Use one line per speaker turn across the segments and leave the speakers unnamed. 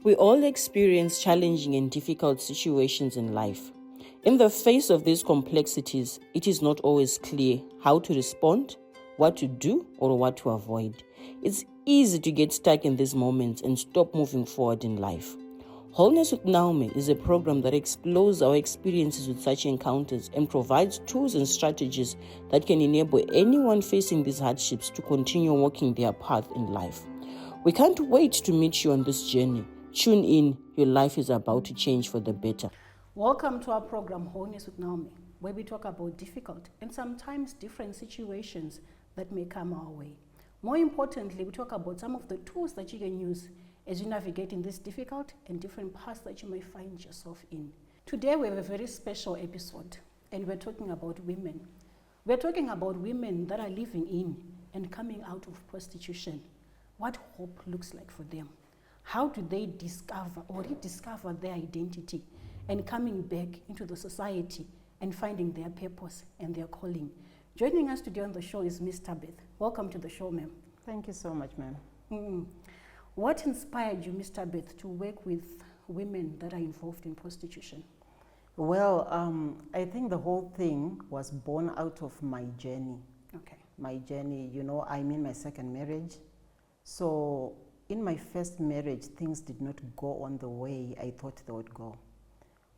We all experience challenging and difficult situations in life. In the face of these complexities, it is not always clear how to respond, what to do, or what to avoid. It's easy to get stuck in these moments and stop moving forward in life. Wholeness with Naomi is a program that explores our experiences with such encounters and provides tools and strategies that can enable anyone facing these hardships to continue walking their path in life. We can't wait to meet you on this journey. Tune in, your life is about to change for the better.
Welcome to our program, Wholeness with Naomi, where we talk about difficult and sometimes different situations that may come our way. More importantly, we talk about some of the tools that you can use as you navigate in this difficult and different paths that you may find yourself in. Today we have a very special episode, and we're talking about women. We're talking about women that are living in and coming out of prostitution. What hope looks like for them. How do they discover or rediscover their identity and coming back into the society and finding their purpose and their calling? Joining us today on the show is Miss Tabeth. Welcome to the show, ma'am.
Thank you so much, ma'am.
What inspired you, Miss Tabeth, to work with women that are involved in prostitution?
Well, I think the whole thing was born out of my journey.
Okay.
My journey, I'm in my second marriage. So in my first marriage, things did not go on the way I thought they would go.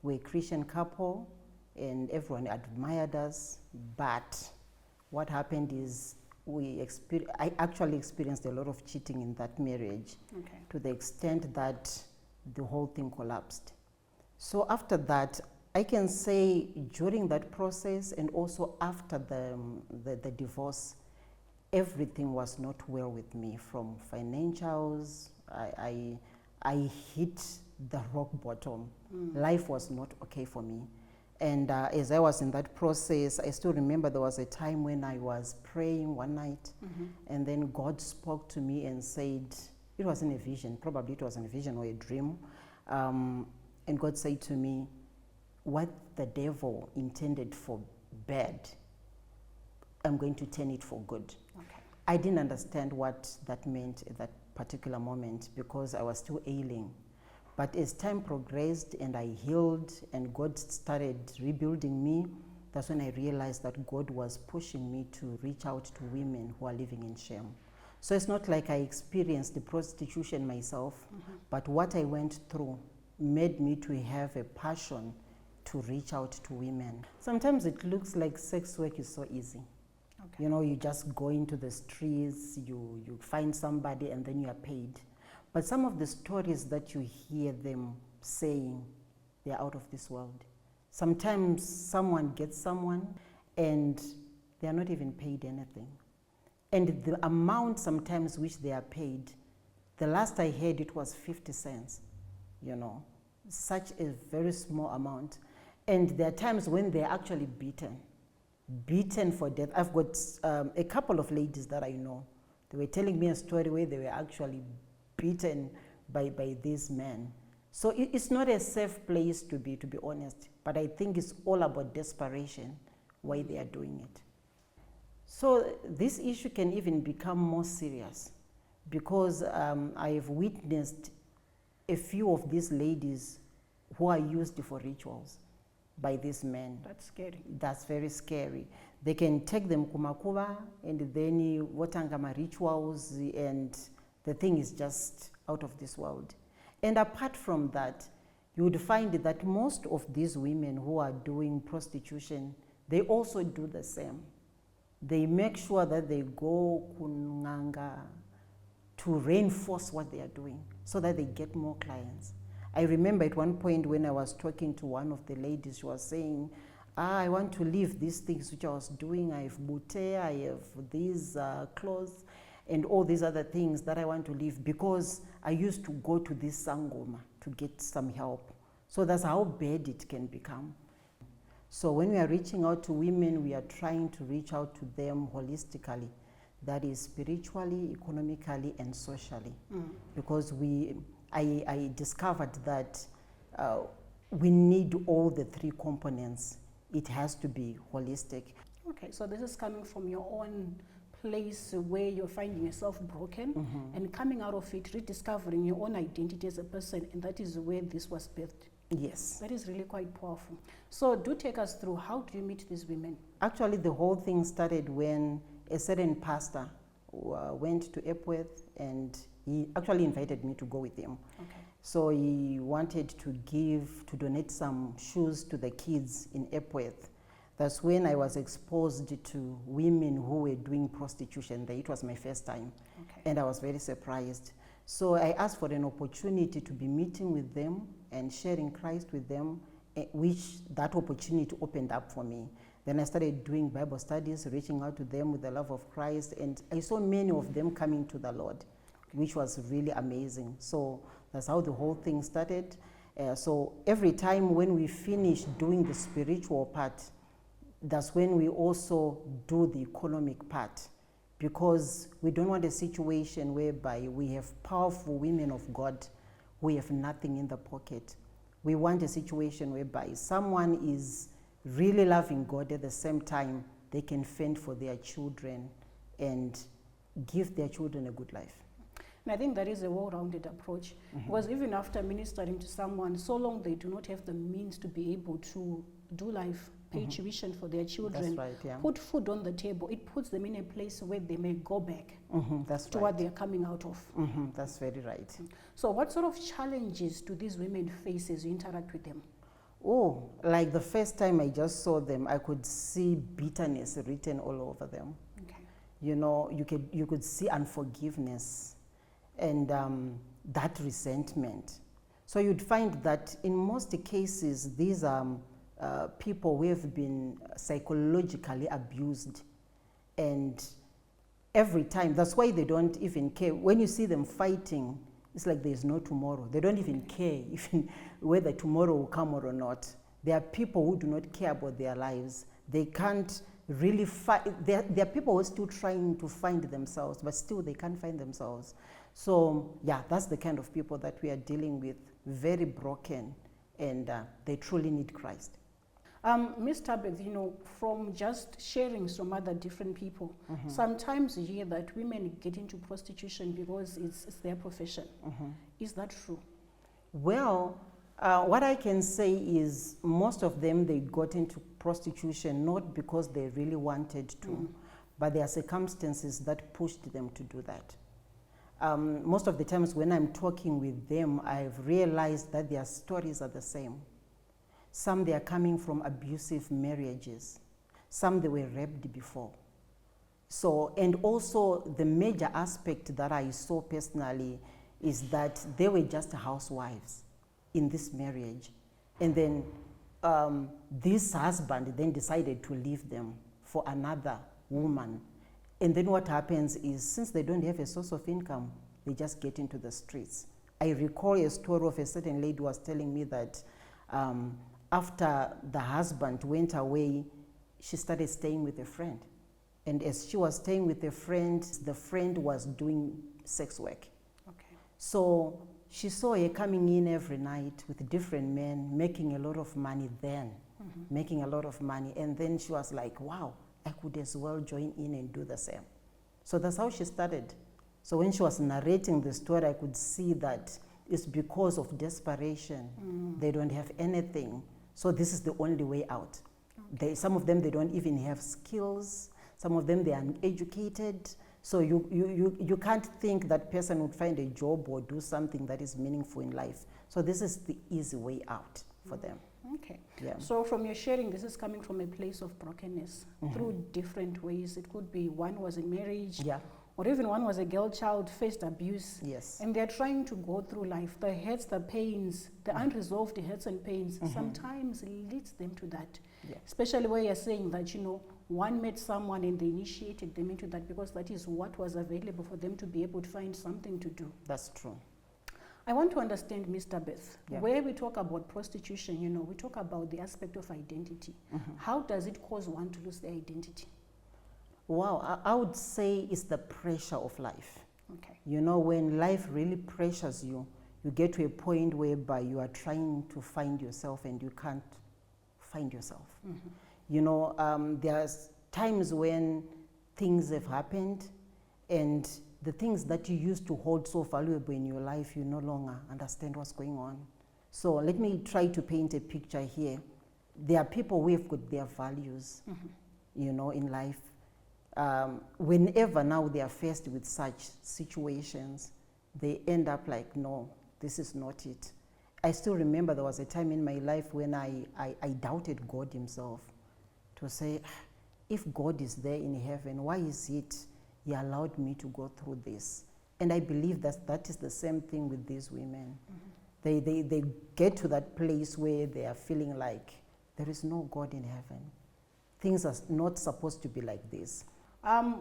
We're a Christian couple and everyone admired us, but what happened is I actually experienced a lot of cheating in that marriage,
Okay.
to the extent that the whole thing collapsed. So after that, I can say during that process and also after the divorce, everything was not well with me. From financials, I hit the rock bottom. Life was not okay for me. And as I was in that process, I still remember there was a time when I was praying one night, and then God spoke to me and said, it wasn't a vision, probably it wasn't a vision or a dream, and God said to me, what the devil intended for bad, I'm going to turn it for good.
Okay.
I didn't understand what that meant at that particular moment because I was still ailing. But as time progressed and I healed and God started rebuilding me, that's when I realized that God was pushing me to reach out to women who are living in shame. So it's not like I experienced the prostitution myself, but what I went through made me to have a passion to reach out to women. Sometimes it looks like sex work is so easy.
Okay.
You just go into the streets, you find somebody and then you are paid. But some of the stories that you hear them saying, they're out of this world. Sometimes someone gets someone and they're not even paid anything. And the amount sometimes which they are paid, the last I heard it was 50 cents, such a very small amount. And there are times when they're actually beaten for death. I've got a couple of ladies that I know. They were telling me a story where they were actually beaten by these men. So it's not a safe place to be honest. But I think it's all about desperation why they are doing it. So this issue can even become more serious because I have witnessed a few of these ladies who are used for rituals by these men.
That's scary.
That's very scary. They can take them kumakuba and then watangama rituals, and the thing is just out of this world. And apart from that, you would find that most of these women who are doing prostitution, they also do the same. They make sure that they go kunanga to reinforce what they are doing so that they get more clients. I remember at one point when I was talking to one of the ladies, she was saying, I want to leave these things which I was doing. I have bute, I have these clothes and all these other things that I want to leave because I used to go to this sangoma to get some help. So that's how bad it can become. So when we are reaching out to women, we are trying to reach out to them holistically. That is spiritually, economically, and socially. Because I discovered that we need all the three components. It has to be holistic.
Okay, so this is coming from your own place where you're finding yourself broken and coming out of it, rediscovering your own identity as a person, and that is where this was birthed.
Yes.
That is really quite powerful. So do take us through, how do you meet these women?
Actually, the whole thing started when a certain pastor went to Epworth, and he actually invited me to go with him.
Okay.
So he wanted to donate some shoes to the kids in Epworth. That's when I was exposed to women who were doing prostitution there. It was my first time,
Okay.
and I was very surprised. So I asked for an opportunity to be meeting with them and sharing Christ with them, which that opportunity opened up for me. Then I started doing Bible studies, reaching out to them with the love of Christ, and I saw many of them coming to the Lord, which was really amazing. So that's how the whole thing started. So every time when we finish doing the spiritual part, that's when we also do the economic part, because we don't want a situation whereby we have powerful women of God who have nothing in the pocket. We want a situation whereby someone is really loving God, at the same time they can fend for their children and give their children a good life.
And I think that is a well-rounded approach, because even after ministering to someone, so long they do not have the means to be able to do life, pay tuition for their children,
That's right, yeah.
put food on the table, it puts them in a place where they may go back
That's
to
right.
what they're coming out of.
That's very right.
So what sort of challenges do these women face as you interact with them?
Oh, like the first time I just saw them, I could see bitterness written all over them.
Okay.
You know, you could see unforgiveness and that resentment. So you'd find that in most cases, these are people who have been psychologically abused, and every time, that's why they don't even care. When you see them fighting, it's like there's no tomorrow. They don't even care even whether tomorrow will come or not. There are people who do not care about their lives. They can't really fight. There are people who are still trying to find themselves, but still they can't find themselves. So yeah, that's the kind of people that we are dealing with, very broken, and they truly need Christ.
Ms. Tabeth, you know, from just sharing some other different people, sometimes you hear that women get into prostitution because it's their profession. Is that true?
Well, what I can say is most of them, they got into prostitution not because they really wanted to, but there are circumstances that pushed them to do that. Most of the times when I'm talking with them, I've realized that their stories are the same. Some, they are coming from abusive marriages. Some, they were raped before. So, and also the major aspect that I saw personally is that they were just housewives in this marriage. And then this husband then decided to leave them for another woman. And then what happens is, since they don't have a source of income, they just get into the streets. I recall a story of a certain lady who was telling me that after the husband went away, she started staying with a friend. And as she was staying with a friend, the friend was doing sex work.
Okay.
So she saw her coming in every night with different men, making a lot of money then, making a lot of money. And then she was like, wow, I could as well join in and do the same. So that's how she started. So when she was narrating the story, I could see that it's because of desperation. They don't have anything. So this is the only way out. Some of them, they don't even have skills. Some of them, they are uneducated. So you can't think that person would find a job or do something that is meaningful in life. So this is the easy way out for them.
Okay.
Yeah.
So from your sharing, this is coming from a place of brokenness through different ways. It could be one was in marriage,
Yeah.
or even one was a girl child, faced abuse.
Yes.
And they're trying to go through life. The hurts, the pains, the unresolved hurts and pains sometimes leads them to that.
Yeah.
Especially where you're saying that, you know, one met someone and they initiated them into that because that is what was available for them to be able to find something to do.
That's true.
I want to understand, Ms. Tabeth,
Yeah.
where we talk about prostitution, you know, we talk about the aspect of identity. How does it cause one to lose their identity?
Wow, I would say it's the pressure of life.
Okay.
You know, when life really pressures you, you get to a point whereby you are trying to find yourself and you can't find yourself. You know, there's times when things have happened, and the things that you used to hold so valuable in your life, you no longer understand what's going on. So let me try to paint a picture here. There are people who have got their values, you know, in life. Whenever now they are faced with such situations, they end up like, no, this is not it. I still remember there was a time in my life when I doubted God himself, to say, if God is there in heaven, why is it he allowed me to go through this? And I believe that is the same thing with these women. They get to that place where they are feeling like there is no God in heaven. Things are not supposed to be like this.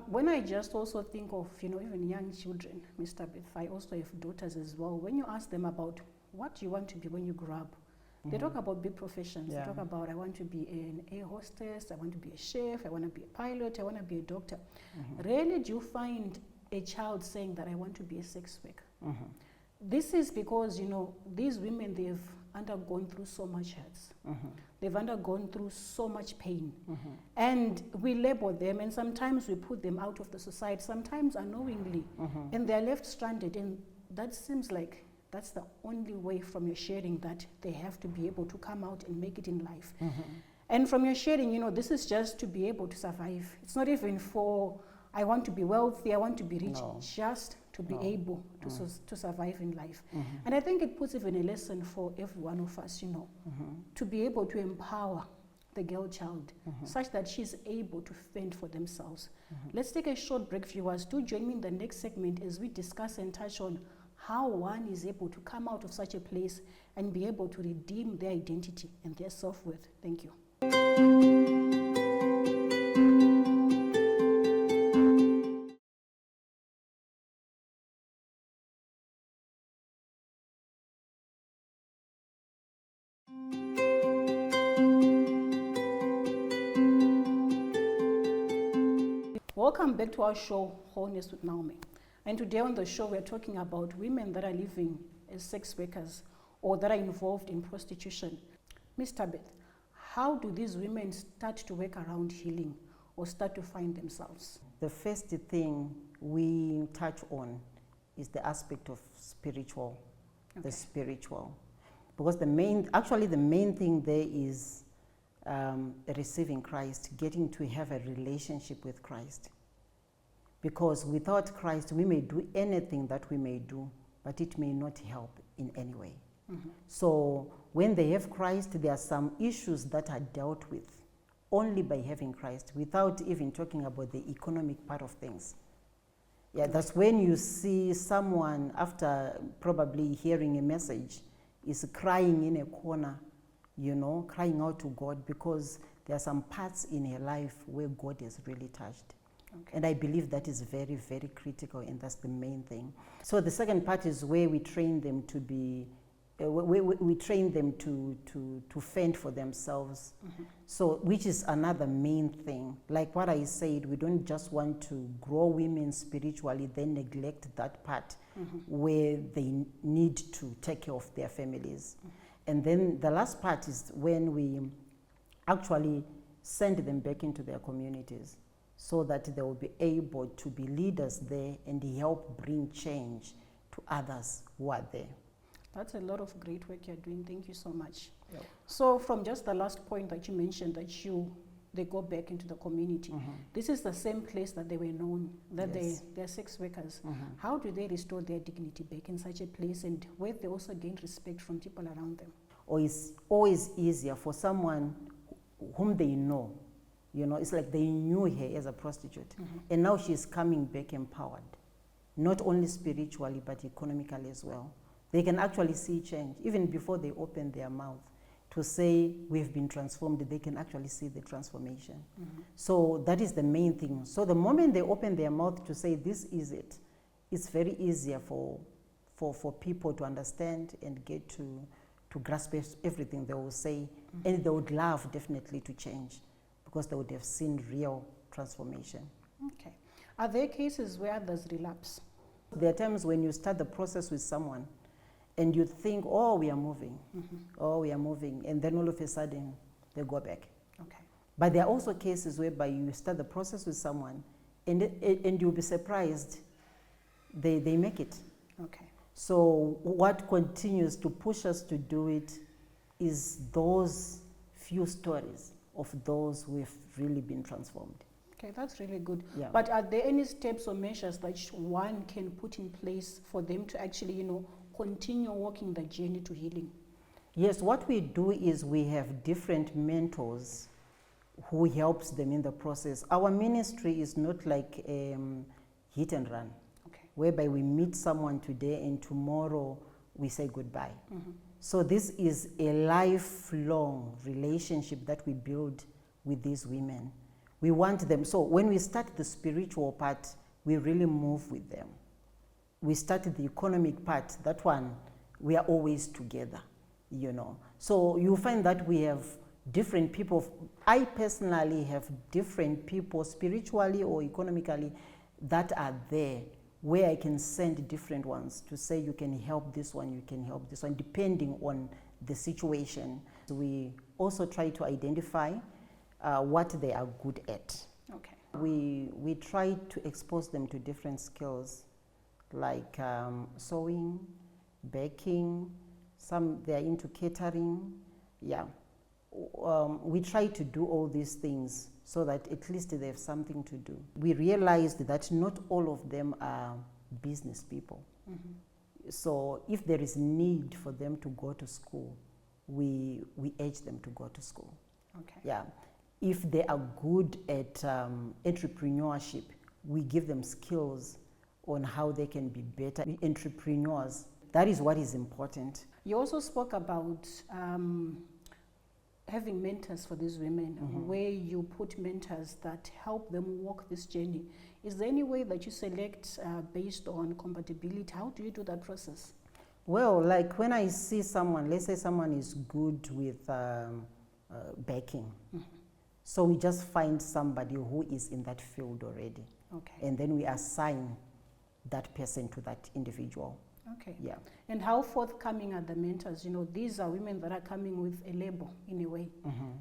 When I just also think of, you know, even young children, Mr. Beth, I also have daughters as well. When you ask them about what you want to be when you grow up, they talk about big professions.
Yeah.
They talk about, I want to be an air hostess, I want to be a chef, I want to be a pilot, I want to be a doctor. Rarely do you find a child saying that I want to be a sex worker. This is because, you know, these women, they've undergone through so much hurt. They've undergone through so much pain. And we label them, and sometimes we put them out of the society, sometimes unknowingly, and they're left stranded. And that seems like that's the only way from your sharing that they have to be able to come out and make it in life. And from your sharing, you know, this is just to be able to survive. It's not even for, I want to be wealthy, I want to be rich,
No.
just to be able to survive in life. And I think it puts even a lesson for every one of us, you know, to be able to empower the girl child such that she's able to fend for themselves. Let's take a short break, viewers. Do join me in the next segment as we discuss and touch on how one is able to come out of such a place and be able to redeem their identity and their self-worth. Thank you. Welcome back to our show, Wholeness with Naomi. And today on the show, we're talking about women that are living as sex workers or that are involved in prostitution. Ms. Tabith, how do these women start to work around healing or start to find themselves?
The first thing we touch on is the aspect of spiritual, the spiritual. Because the main thing there is receiving Christ, getting to have a relationship with Christ. Because without Christ, we may do anything that we may do, but it may not help in any way. So when they have Christ, there are some issues that are dealt with only by having Christ, without even talking about the economic part of things. Yeah, that's when you see someone, after probably hearing a message, is crying in a corner, you know, crying out to God, because there are some parts in her life where God has really touched. And I believe that is very, very critical, and that's the main thing. So the second part is where we train them to be, we train them to fend for themselves. So, which is another main thing. Like what I said, we don't just want to grow women spiritually, then neglect that part where they need to take care of their families. And then the last part is when we actually send them back into their communities, so that they will be able to be leaders there and help bring change to others who are there.
That's a lot of great work you're doing. Thank you so much. Yep. So from just the last point that you mentioned, that they go back into the community. This is the same place that they were known, that they're sex workers. How do they restore their dignity back in such a place, and where they also gain respect from people around them?
Or it's always easier for someone whom they know. You know, it's like they knew her as a prostitute, and now she's coming back empowered, not only spiritually, but economically as well. They can actually see change. Even before they open their mouth to say, we've been transformed, they can actually see the transformation. So that is the main thing. So the moment they open their mouth to say, this is it, it's very easier for people to understand and get to grasp everything they will say, and they would love definitely to change, because they would have seen real transformation.
Okay. Are there cases where others relapse?
There are times when you start the process with someone and you think, oh, we are moving, and then all of a sudden they go back.
Okay.
But there are also cases whereby you start the process with someone And you'll be surprised, they make it.
Okay.
So what continues to push us to do it is those few stories of those who have really been transformed.
Okay, that's really good.
Yeah.
But are there any steps or measures that one can put in place for them to actually, continue walking the journey to healing?
Yes, what we do is we have different mentors who helps them in the process. Our ministry is not like hit and run,
Okay.
whereby we meet someone today and tomorrow we say goodbye.
Mm-hmm.
So this is a lifelong relationship that we build with these women. We want them, so when we start the spiritual part, we really move with them. We started the economic part, that one, we are always together, So you find that we have different people. I personally have different people spiritually or economically that are there where I can send different ones to say you can help this one, you can help this one, depending on the situation. So we also try to identify what they are good at.
Okay.
We try to expose them to different skills like sewing, baking, some they're into catering, yeah. We try to do all these things so that at least they have something to do. We realized that not all of them are business people.
Mm-hmm.
So if there is need for them to go to school, we urge them to go to school.
Okay.
Yeah. If they are good at entrepreneurship, we give them skills on how they can be better entrepreneurs. That is what is important.
You also spoke about having mentors for these women,
Mm-hmm.
where you put mentors that help them walk this journey. Is there any way that you select based on compatibility? How do you do that process?
Well, like when I see someone, let's say someone is good with baking.
Mm-hmm.
So we just find somebody who is in that field already.
Okay.
And then we assign that person to that individual.
Okay.
Yeah.
And how forthcoming are the mentors? These are women that are coming with a label in a way.
Mm-hmm.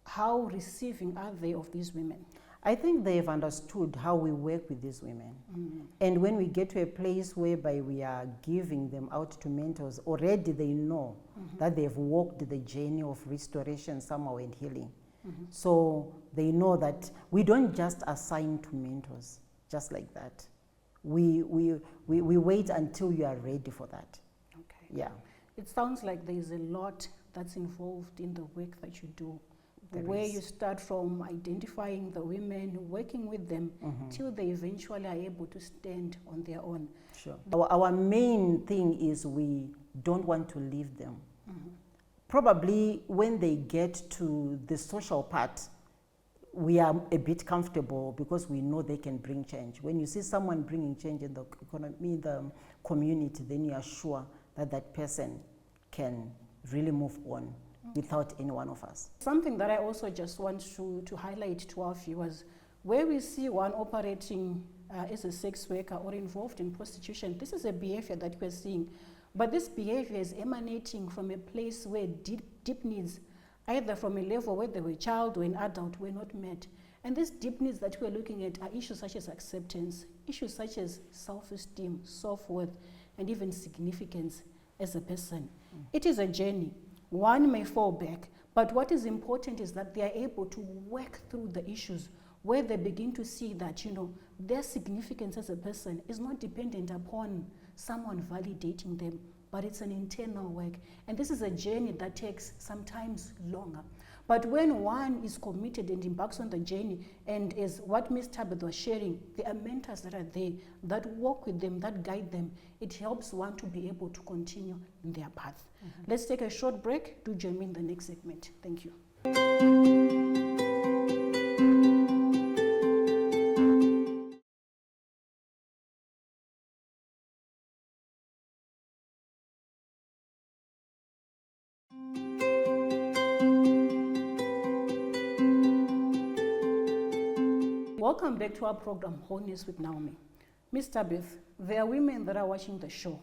How receiving are they of these women?
I think they've understood how we work with these women.
Mm-hmm.
And when we get to a place whereby we are giving them out to mentors, already they know that they've walked the journey of restoration somehow and healing.
Mm-hmm.
So they know that we don't just assign to mentors, just like that. We wait until you are ready for that.
Okay.
Yeah.
It sounds like there is a lot that's involved in the work that you do,
There
where
is.
you start from identifying the women, working with them, till they eventually are able to stand on their own.
Sure. Our main thing is we don't want to leave them. Probably when they get to the social part, we are a bit comfortable because we know they can bring change. When you see someone bringing change in the economy, the community, then you are sure that that person can really move on without any one of us.
Something that I also just want to highlight to our viewers, where we see one operating as a sex worker or involved in prostitution, this is a behavior that we're seeing. But this behavior is emanating from a place where deep needs, either from a level where they were a child or an adult, were not met. And these deep needs that we're looking at are issues such as acceptance, issues such as self-esteem, self-worth, and even significance as a person. It is a journey. One may fall back, but what is important is that they are able to work through the issues where they begin to see that, their significance as a person is not dependent upon someone validating them, but it's an internal work. And this is a journey that takes sometimes longer. But when one is committed and embarks on the journey, and as what Ms. Tabitha was sharing, there are mentors that are there that walk with them, that guide them. It helps one to be able to continue in their path. Let's take a short break. Do join me in the next segment. Thank you. Welcome back to our program, Wholeness with Naomi. Ms. Tabitha, there are women that are watching the show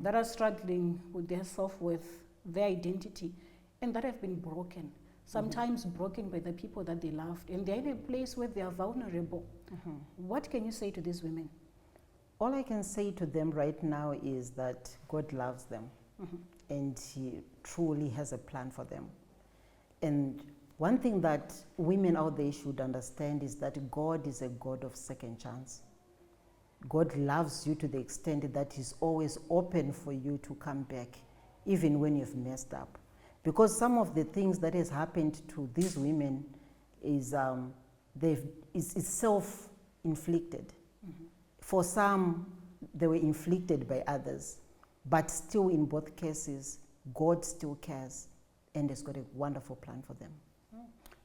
that are struggling with their self-worth, their identity, and that have been broken. sometimes broken by the people that they loved, and they're in a place where they are vulnerable. What can you say to these women?
All I can say to them right now is that God loves them and He truly has a plan for them. And one thing that women out there should understand is that God is a God of second chance. God loves you to the extent that He's always open for you to come back, even when you've messed up. Because some of the things that has happened to these women is is self-inflicted. For some, they were inflicted by others, but still in both cases, God still cares and has got a wonderful plan for them.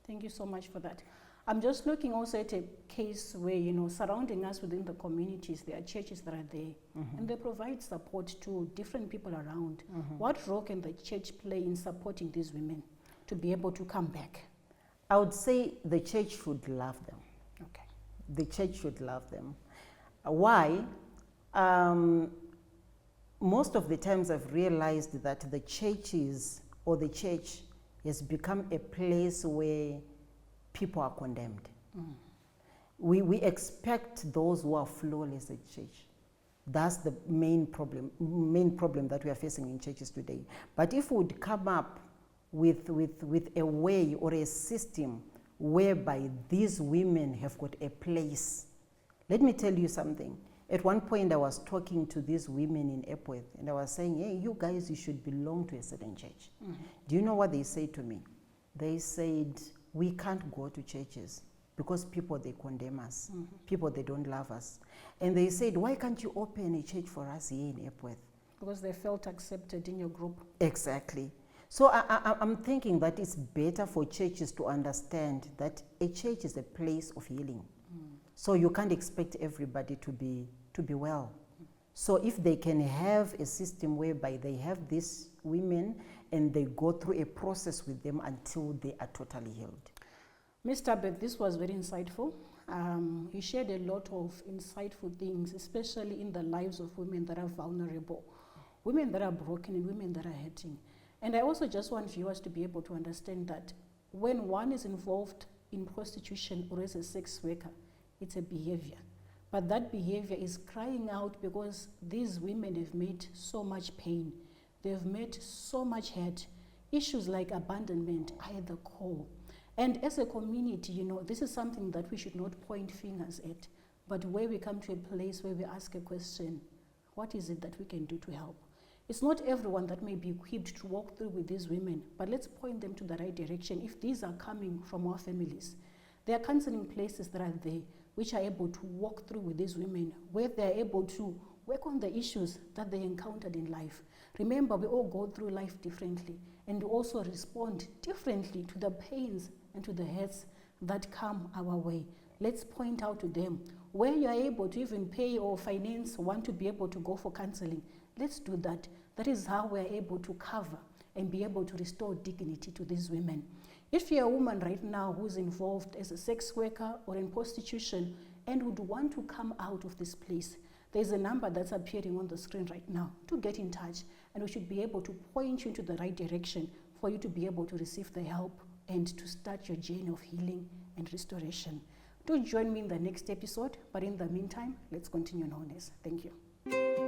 Thank you so much for that. I'm just looking also at a case where, surrounding us within the communities, there are churches that are there, and they provide support to different people around. What role can the church play in supporting these women to be able to come back?
I would say the church should love them.
Okay.
The church should love them. Why? Most of the times I've realized that the church has become a place where people are condemned. We expect those who are flawless at church. That's the main problem that we are facing in churches today. But if we would come up with a way or a system whereby these women have got a place. Let me tell you something. At one point I was talking to these women in Epworth and I was saying, hey, you guys, you should belong to a certain church. Do you know what they said to me? They said, we can't go to churches because people, they condemn us. People, they don't love us. And they said, why can't you open a church for us here in Epworth?
Because they felt accepted in your group.
Exactly. So I'm thinking that it's better for churches to understand that a church is a place of healing. So you can't expect everybody to be well. So if they can have a system whereby they have these women and they go through a process with them until they are totally healed.
Mr. Beth, this was very insightful. You shared a lot of insightful things, especially in the lives of women that are vulnerable, women that are broken and women that are hurting. And I also just want viewers to be able to understand that when one is involved in prostitution or as a sex worker, it's a behavior. But that behavior is crying out because these women have made so much pain. They've made so much hurt. Issues like abandonment are at the core. And as a community, this is something that we should not point fingers at, but where we come to a place where we ask a question, what is it that we can do to help? It's not everyone that may be equipped to walk through with these women, but let's point them to the right direction. If these are coming from our families, there are counseling places that are there which are able to walk through with these women, where they're able to work on the issues that they encountered in life. Remember, we all go through life differently, and we also respond differently to the pains and to the hurts that come our way. Let's point out to them where you are able to even pay or finance one to be able to go for counseling. Let's do that. That is how we are able to cover and be able to restore dignity to these women. If you're a woman right now who's involved as a sex worker or in prostitution and would want to come out of this place, there's a number that's appearing on the screen right now to get in touch, and we should be able to point you into the right direction for you to be able to receive the help and to start your journey of healing and restoration. Do join me in the next episode, but in the meantime, let's continue on Wholeness. Thank you.